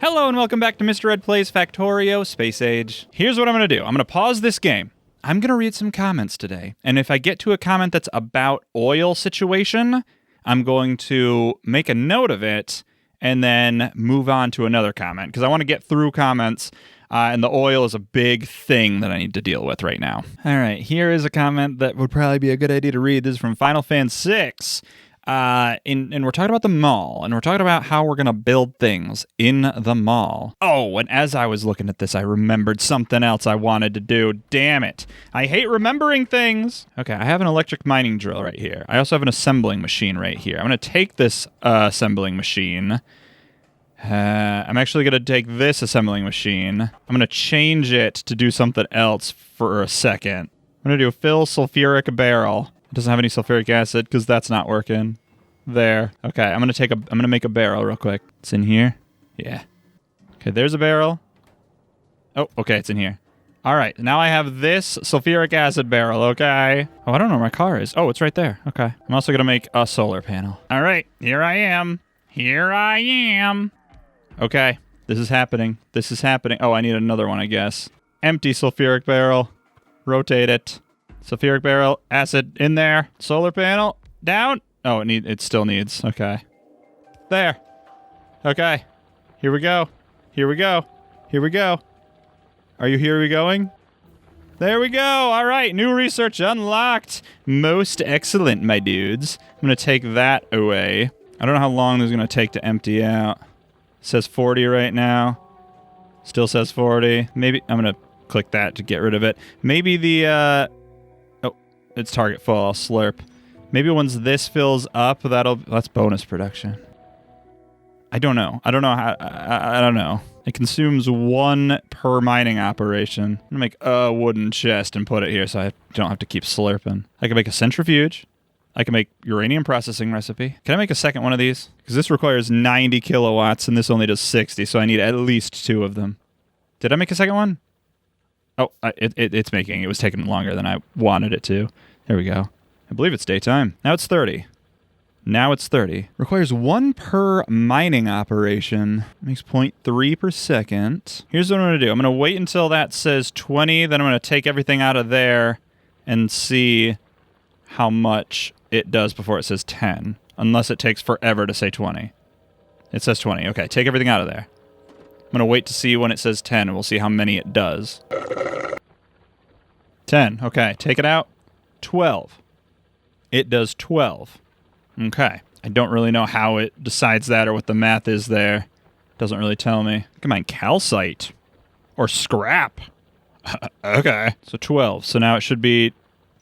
Hello and welcome back to Mr. Red Plays Factorio Space Age. Here's what I'm going to do. I'm going to pause this game. I'm going to read some comments today. And if I get to a comment that's about oil situation, I'm going to make a note of it and then move on to another comment. Because I want to get through comments, and the oil is a big thing that I need to deal with right now. All right, here is a comment that would probably be a good idea to read. This is from Final Fan 6. And we're talking about the mall, and we're talking about how we're going to build things in the mall. Oh, and as I was looking at this, I remembered something else I wanted to do. Damn it. I hate remembering things. Okay, I have an electric mining drill right here. I also have an assembling machine right here. I'm going to take this assembling machine. I'm actually going to take this assembling machine. I'm going to change it to do something else for a second. I'm going to do a fill sulfuric barrel. It doesn't have any sulfuric acid because that's not working. There. Okay, I'm gonna make a barrel real quick. It's in here. Yeah. Okay, there's a barrel. Oh, okay, it's in here. All right, now I have this sulfuric acid barrel. Okay. Oh, I don't know where my car is. Oh, it's right there. Okay. I'm also gonna make a solar panel. All right, here I am. Here I am. Okay, this is happening. This is happening. Oh, I need another one, I guess. Empty sulfuric barrel. Rotate it. Sulfuric barrel, acid in there. Solar panel, down. Oh, it still needs. Okay. There. Okay. Here we go. Here we go. Here we go. Are you here we going? There we go. All right. New research unlocked. Most excellent, my dudes. I'm going to take that away. I don't know how long this is going to take to empty out. It says 40 right now. Still says 40. Maybe I'm going to click that to get rid of it. Maybe the... It's target full. I'll slurp. Maybe once this fills up, that's bonus production. I don't know. I don't know how. I don't know. It consumes 1 per mining operation. I'm gonna make a wooden chest and put it here so I don't have to keep slurping. I can make a centrifuge. I can make uranium processing recipe. Can I make a second one of these? Because this requires 90 kilowatts and this only does 60, so I need at least 2 of them. Did I make a second one? Oh, it's making. It was taking longer than I wanted it to. There we go. I believe it's daytime. Now it's 30. Now it's 30. Requires 1 per mining operation. Makes 0.3 per second. Here's what I'm going to do. I'm going to wait until that says 20. Then I'm going to take everything out of there and see how much it does before it says 10. Unless it takes forever to say 20. It says 20. Okay, take everything out of there. I'm going to wait to see when it says 10, and we'll see how many it does. 10. Okay, take it out. 12. It does 12. Okay. I don't really know how it decides that or what the math is there. Doesn't really tell me. I can mine calcite. Or scrap. Okay. So 12. So now it should be...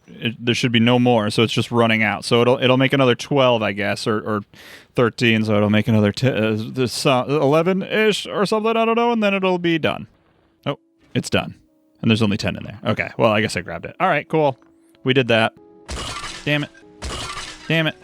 there should be no more, so it's just running out. So it'll make another 12, I guess, or 13, so it'll make another 11-ish or something, I don't know, and then it'll be done. Oh, it's done. And there's only 10 in there. Okay, well, I guess I grabbed it. All right, cool. We did that. Damn it. Damn it.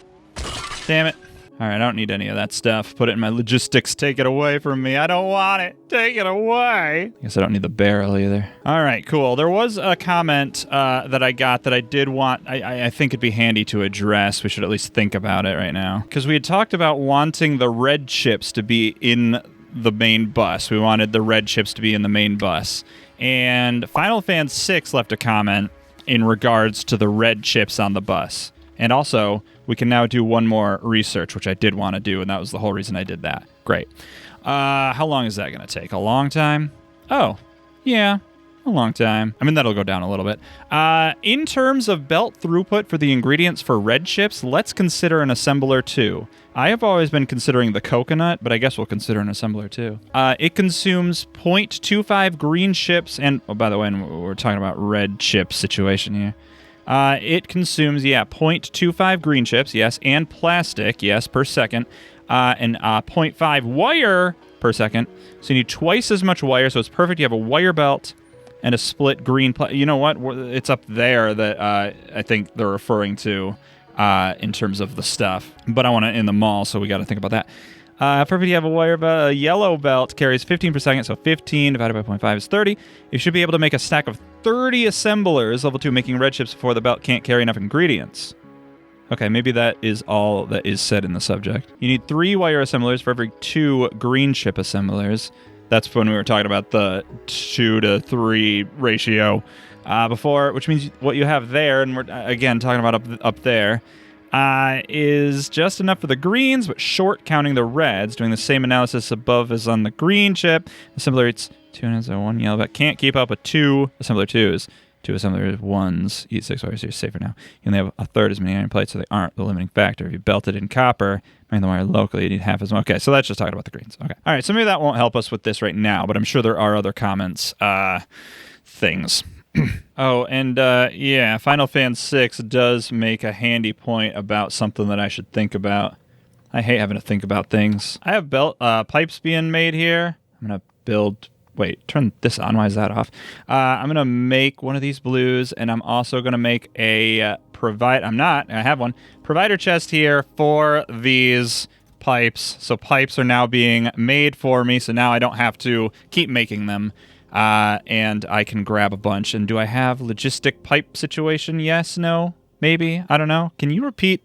Damn it. All right, I don't need any of that stuff. Put it in my logistics. Take it away from me. I don't want it. Take it away. I guess I don't need the barrel either. All right, cool. There was a comment that I got that I did want... I think it'd be handy to address. We should at least think about it right now. Because we had talked about wanting the red chips to be in the main bus. We wanted the red chips to be in the main bus. And Final Fan 6 left a comment in regards to the red chips on the bus. And also, we can now do one more research, which I did want to do, and that was the whole reason I did that. Great. How long is that going to take? A long time? Oh, yeah, a long time. I mean, that'll go down a little bit. In terms of belt throughput for the ingredients for red chips, let's consider an assembler too. I have always been considering the coconut, but I guess we'll consider an assembler too. It consumes 0.25 green chips, and, oh, by the way, we're talking about red chip situation here. It consumes, 0.25 green chips, yes, and plastic, yes, per second, and 0.5 wire per second. So you need twice as much wire, so it's perfect. You have a wire belt and a split green... you know what? It's up there that I think they're referring to in terms of the stuff. But I want it in the mall, so we got to think about that. Perfect, you have a wire belt. A yellow belt carries 15 per second, so 15 divided by 0.5 is 30. You should be able to make a stack of 30 assemblers, level 2, making red chips before the belt can't carry enough ingredients. Okay, maybe that is all that is said in the subject. You need 3 wire assemblers for every 2 green chip assemblers. That's when we were talking about the 2 to 3 ratio before, which means what you have there, and we're again talking about up there, is just enough for the greens, but short counting the reds, doing the same analysis above as on the green chip. Assembler rates 2 and 1 yellow, but can't keep up with 2 assembler 2s. 2 assembler 1s, eat 6 wires, so you're safer now. You only have a third as many iron plates, so they aren't the limiting factor. If you belt it in copper, make the wire locally, you need half as much. Okay, so that's just talking about the greens. Okay. All right, so maybe that won't help us with this right now, but I'm sure there are other comments, things. Oh, and yeah, Final Fan 6 does make a handy point about something that I should think about. I hate having to think about things. I have pipes being made here. I'm going to build... Wait, turn this on. Why is that off? I'm going to make one of these blues, and I'm also going to make a I have one. Provider chest here for these pipes. So pipes are now being made for me, so now I don't have to keep making them. And I can grab a bunch. And do I have logistic pipe situation? Yes, no, maybe? I don't know. Can you repeat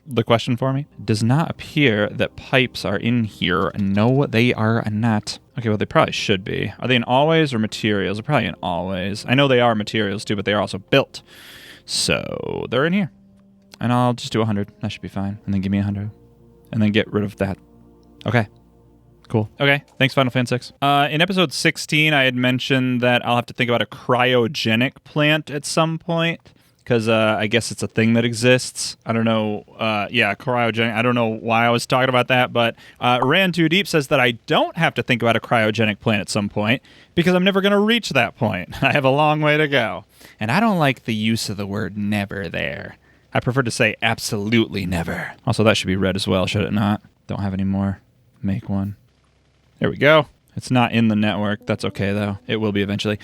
the question for me? It does not appear that pipes are in here. No, they are not. Okay, well, they probably should be. Are they in always or materials? They're probably in always. I know they are materials too, but they are also built. So they're in here. And I'll just do 100. That should be fine. And then give me 100. And then get rid of that. Okay. Cool. Okay, thanks, Final Fan 6. In episode 16, I had mentioned that I'll have to think about a cryogenic plant at some point, because I guess it's a thing that exists. I don't know. Yeah, cryogenic. I don't know why I was talking about that, but Ran Too Deep says that I don't have to think about a cryogenic plant at some point, because I'm never going to reach that point. I have a long way to go. And I don't like the use of the word never there. I prefer to say absolutely never. Also, that should be red as well, should it not? Don't have any more. Make one. There we go. It's not in the network. That's okay, though. It will be eventually.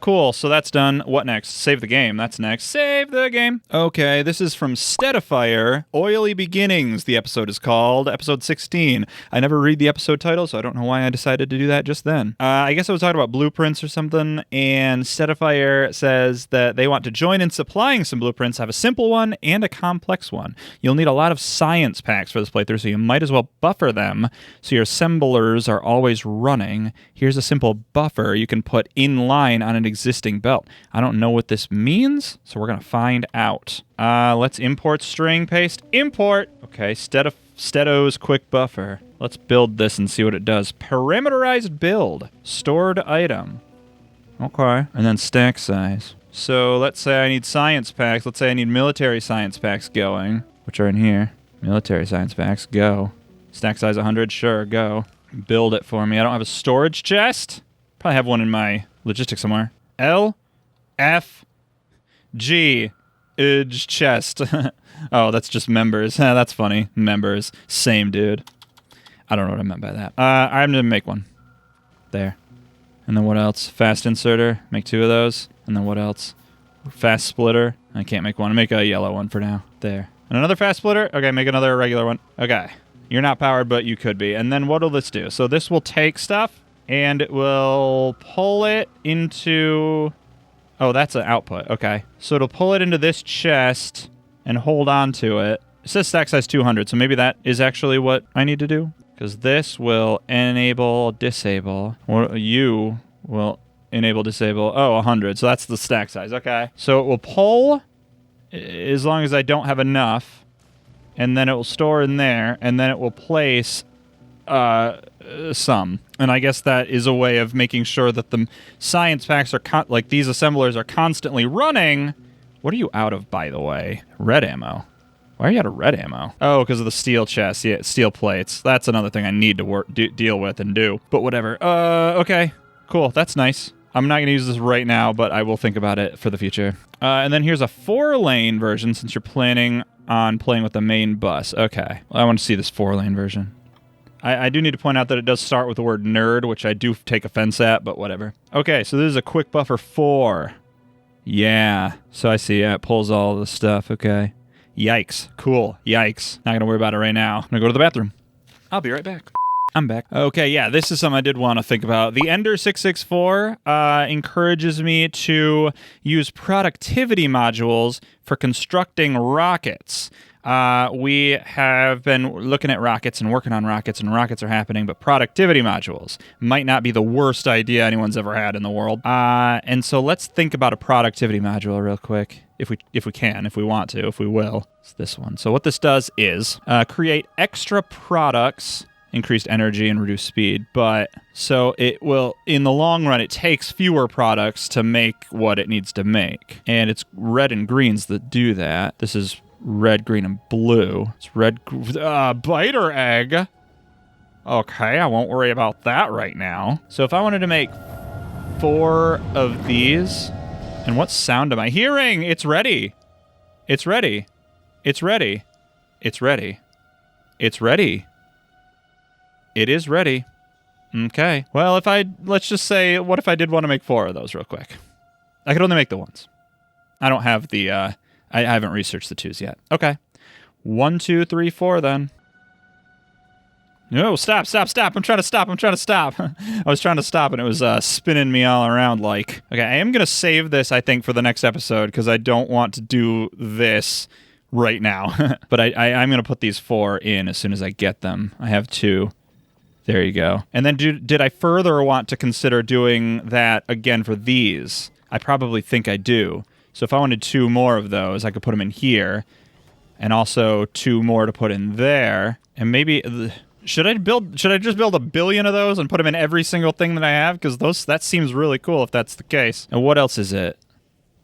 Cool. So that's done. What next? Save the game. That's next. Save the game. Okay, this is from Steadifier. Oily Beginnings, the episode is called. Episode 16. I never read the episode title, so I don't know why I decided to do that just then. I guess I was talking about blueprints or something, and Steadifier says that they want to join in supplying some blueprints, have a simple one and a complex one. You'll need a lot of science packs for this playthrough, so you might as well buffer them so your assemblers are always running. Here's a simple buffer you can put in line on an existing belt. I don't know what this means, so we're going to find out. Let's import string paste. Import! Okay, Steado's quick buffer. Let's build this and see what it does. Parameterized build. Stored item. Okay. And then stack size. So let's say I need science packs. Let's say I need military science packs going, which are in here. Military science packs, go. Stack size 100, sure, go. Build it for me. I don't have a storage chest. Probably have one in my logistics somewhere. L, F, G, Edge chest. Oh, that's just members. That's funny. Members. Same dude. I don't know what I meant by that. I'm going to make one. There. And then what else? Fast inserter. Make 2 of those. And then what else? Fast splitter. I can't make one. I'll make a yellow one for now. There. And another fast splitter. Okay, make another regular one. Okay. You're not powered, but you could be. And then what will this do? So this will take stuff, and it will pull it into... Oh, that's an output. Okay. So it'll pull it into this chest and hold on to it. It says stack size 200, so maybe that is actually what I need to do. Because this will enable, disable. Or you will enable, disable. Oh, 100. So that's the stack size. Okay. So it will pull as long as I don't have enough. And then it will store in there, and then it will place some. And I guess that is a way of making sure that the science packs are, like these assemblers are constantly running. What are you out of, by the way? Red ammo. Why are you out of red ammo? Oh, because of the steel chest. Yeah, steel plates. That's another thing I need to deal with and do. But whatever. Okay. Cool. That's nice. I'm not going to use this right now, but I will think about it for the future. And then here's a 4-lane version since you're planning on playing with the main bus. Okay. I want to see this 4-lane version. I do need to point out that it does start with the word nerd, which I do take offense at, but whatever. Okay, so this is a quick buffer 4. Yeah. So I see. Yeah, it pulls all the stuff. Okay. Yikes. Cool. Yikes. Not going to worry about it right now. I'm going to go to the bathroom. I'll be right back. I'm back. Okay, yeah, this is something I did want to think about. The Ender 664 encourages me to use productivity modules for constructing rockets. We have been looking at rockets and working on rockets, and rockets are happening, but productivity modules might not be the worst idea anyone's ever had in the world. And so let's think about a productivity module real quick, if we can, if we want to, if we will. It's this one. So what this does is create extra products, increased energy and reduced speed, but so it will, in the long run, it takes fewer products to make what it needs to make. And it's red and greens that do that. This is red, green, and blue. It's red, biter egg. Okay, I won't worry about that right now. So if I wanted to make 4 of these, and what sound am I hearing? It's ready. It's ready. It's ready. It's ready. It's ready. It is ready. Okay. Well, let's just say, what if I did want to make 4 of those real quick? I could only make the ones. I don't have the, I haven't researched the 2s yet. Okay. 1, 2, 3, 4 then. No, stop. I'm trying to stop. I was trying to stop and it was spinning me all around like. Okay, I am going to save this, I think, for the next episode because I don't want to do this right now. But I'm going to put these 4 in as soon as I get them. I have 2. There you go. And then did I further want to consider doing that again for these? I probably think I do. So if I wanted 2 more of those, I could put them in here. And also 2 more to put in there. And maybe... Should I just build 1 billion of those and put them in every single thing that I have? Because that seems really cool if that's the case. And what else is it?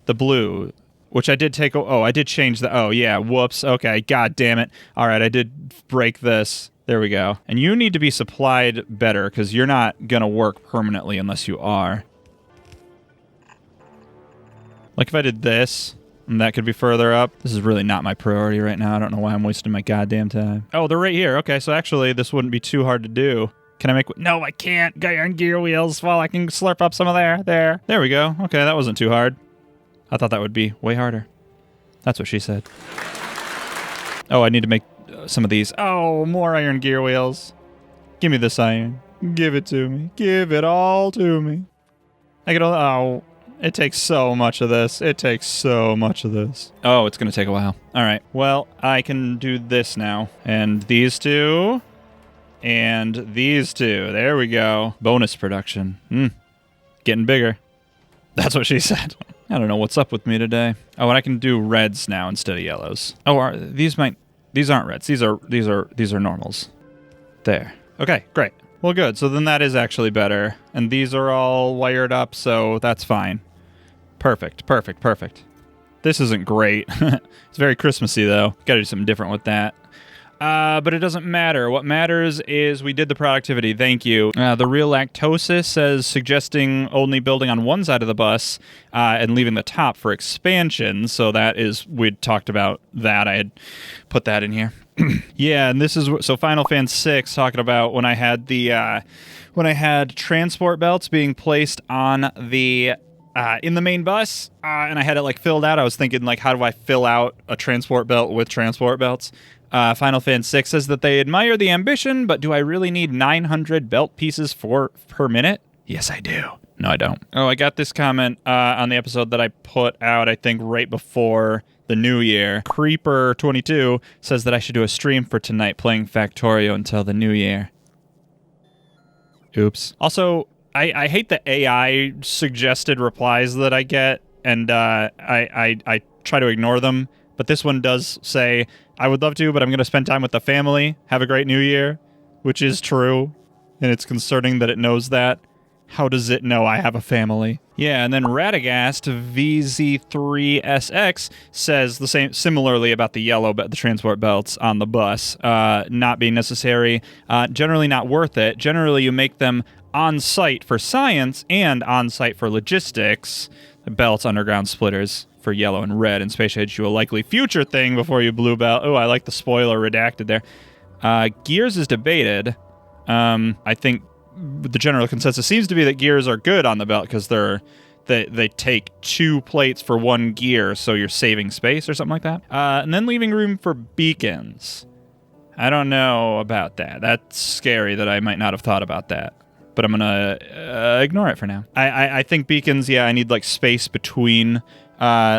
The blue, which I did take... Oh, I did change the... Oh, yeah, whoops. Okay, god damn it. All right, I did break this. There we go. And you need to be supplied better because you're not going to work permanently unless you are. Like if I did this, and that could be further up. This is really not my priority right now. I don't know why I'm wasting my goddamn time. Oh, they're right here. Okay, so actually this wouldn't be too hard to do. Can I make... No, I can't. Got on gear wheels. Well, I can slurp up some of there. There we go. Okay, that wasn't too hard. I thought that would be way harder. That's what she said. Oh, I need to make... some of these. Oh, more iron gear wheels. Give me this iron. Give it to me. Give it all to me. Oh, it takes so much of this. Oh, it's going to take a while. All right. Well, I can do this now. And these 2. And these 2. There we go. Bonus production. Getting bigger. That's what she said. I don't know what's up with me today. Oh, and I can do reds now instead of yellows. Oh, these aren't reds. These are normals. There. Okay, great. Well, good. So then that is actually better. And these are all wired up, so that's fine. Perfect. This isn't great. It's very Christmassy, though. Got to do something different with that. But it doesn't matter. What matters is we did the productivity. Thank you. The real lactosis says suggesting only building on one side of the bus and leaving the top for expansion. So that is, we'd talked about that. I had put that in here. Yeah, and this is so Final Fantasy VI talking about when I had transport belts being placed on the in the main bus, and I had it like filled out. I was thinking like, how do I fill out a transport belt with transport belts? Final Fantasy VI says that they admire the ambition, but do I really need 900 belt pieces per minute? Yes, I do. No, I don't. Oh, I got this comment on the episode that I put out, I think, right before the new year. Creeper22 says that I should do a stream for tonight playing Factorio until the new year. Oops. Also, I hate the AI suggested replies that I get, and I try to ignore them. But this one does say, I would love to, but I'm going to spend time with the family. Have a great new year, which is true. And it's concerning that it knows that. How does it know I have a family? Yeah, and then Radagast VZ3SX says the same, similarly about the transport belts on the bus not being necessary, generally not worth it. Generally, you make them on site for science and on site for logistics. The belts, underground splitters for yellow and red, and Space Age to a likely future thing before you blue belt. Oh, I like the spoiler redacted there. Gears is debated. I think the general consensus seems to be that gears are good on the belt because they take 2 plates for 1 gear, so you're saving space or something like that. And then leaving room for beacons. I don't know about that. That's scary that I might not have thought about that. But I'm going to ignore it for now. I think beacons, I need like space between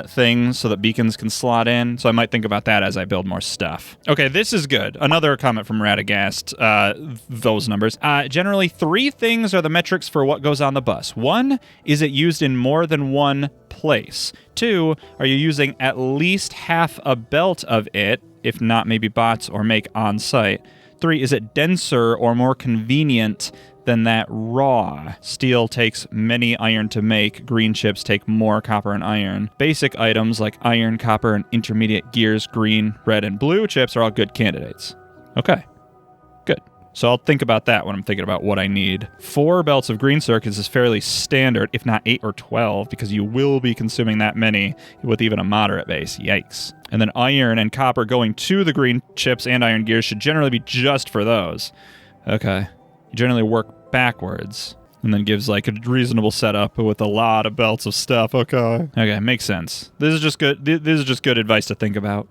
things so that beacons can slot in. So I might think about that as I build more stuff. Okay, this is good. Another comment from Radagast, those numbers. Generally, 3 things are the metrics for what goes on the bus. 1, is it used in more than one place? 2, are you using at least half a belt of it, if not maybe bots or make on site? 3, is it denser or more convenient than that raw? Steel takes many iron to make. Green chips take more copper and iron. Basic items like iron, copper, and intermediate gears, green, red, and blue chips are all good candidates. Okay, good. So I'll think about that when I'm thinking about what I need. 4 belts of green circuits is fairly standard, if not 8 or 12, because you will be consuming that many with even a moderate base. Yikes. And then iron and copper going to the green chips and iron gears should generally be just for those. Okay. You generally work backwards, and then gives like a reasonable setup with a lot of belts of stuff. Okay, makes sense. This is just good. This is just good advice to think about.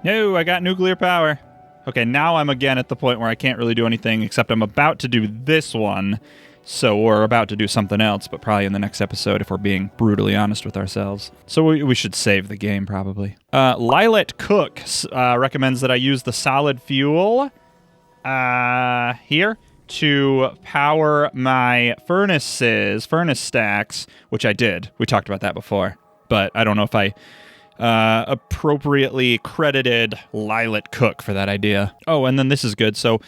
No, I got nuclear power. Okay, now I'm again at the point where I can't really do anything except I'm about to do this one. So we're about to do something else, but probably in the next episode if we're being brutally honest with ourselves. So we should save the game probably. Lilet Cook recommends that I use the solid fuel here to power my furnace stacks, which I did. We talked about that before, but I don't know if I appropriately credited Lilet Cook for that idea. Oh, and then this is good. So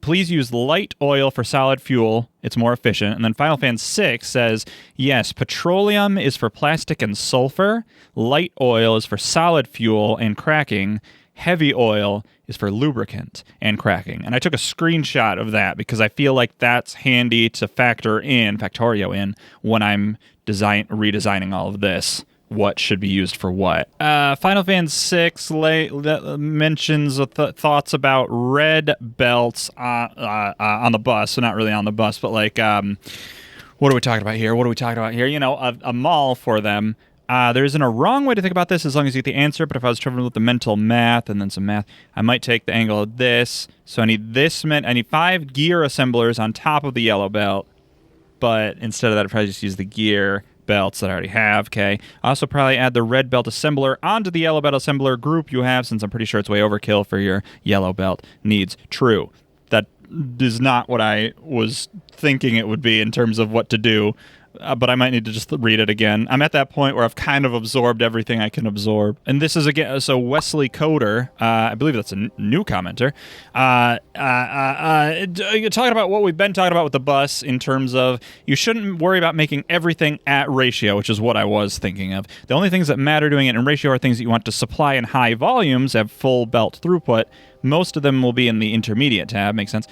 please use light oil for solid fuel. It's more efficient. And then Final Fan 6 says, yes, petroleum is for plastic and sulfur. Light oil is for solid fuel and cracking. Heavy oil is for lubricant and cracking. And I took a screenshot of that because I feel like that's handy to Factorio in when I'm redesigning all of this. What should be used for what. Final Fan 6 mentions thoughts about red belts on the bus. So not really on the bus, but like, what are we talking about here? You know, a mall for them. There isn't a wrong way to think about this as long as you get the answer, but if I was struggling with the mental math and then some math, I might take the angle of this. So I need 5 gear assemblers on top of the yellow belt, but instead of that, I'd probably just use the gear belts that I already have, okay? I also probably add the red belt assembler onto the yellow belt assembler group you have, since I'm pretty sure it's way overkill for your yellow belt needs. True. That is not what I was thinking it would be in terms of what to do. But I might need to just read it again. I'm at that point where I've kind of absorbed everything I can absorb. And this is, again, so Wesley Coder, I believe that's a new commenter, talking about what we've been talking about with the bus in terms of you shouldn't worry about making everything at ratio, which is what I was thinking of. The only things that matter doing it in ratio are things that you want to supply in high volumes, have full belt throughput. Most of them will be in the intermediate tab, makes sense.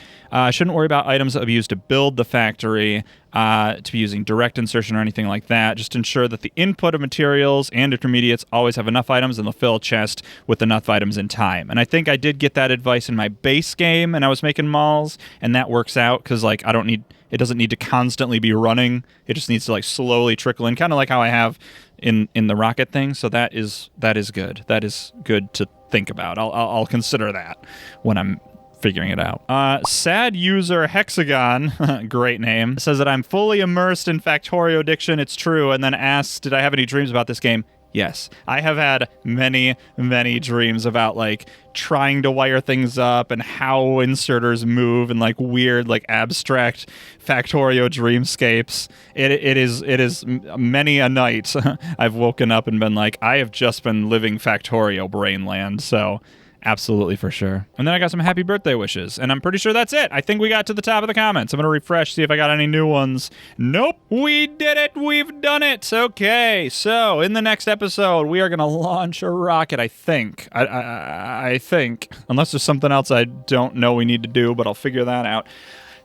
Shouldn't worry about items that will be used to build the factory, to be using direct insertion or anything like that. Just ensure that the input of materials and intermediates always have enough items and they'll fill a chest with enough items in time. And I think I did get that advice in my base game and I was making malls, and that works out because like it doesn't need to constantly be running. It just needs to like slowly trickle in, kind of like how I have in the rocket thing. So that is good. That is good to think about. I'll consider that when I'm figuring it out. Sad user Hexagon, great name, says that I'm fully immersed in Factorio addiction. It's true. And then asks, did I have any dreams about this game? Yes, I have had many, many dreams about like trying to wire things up and how inserters move and like weird, like abstract Factorio dreamscapes. It is many a night I've woken up and been like, I have just been living Factorio brainland. So absolutely, for sure. And then I got some happy birthday wishes, and I'm pretty sure that's it. I think we got to the top of the comments. I'm going to refresh, see if I got any new ones. Nope, we did it. We've done it. Okay, so in the next episode, we are going to launch a rocket, I think. I think. Unless there's something else I don't know we need to do, but I'll figure that out.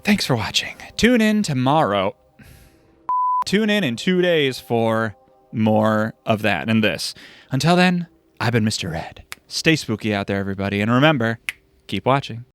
Thanks for watching. Tune in tomorrow. Tune in 2 days for more of that and this. Until then, I've been Mr. Red. Stay spooky out there, everybody. And remember, keep watching.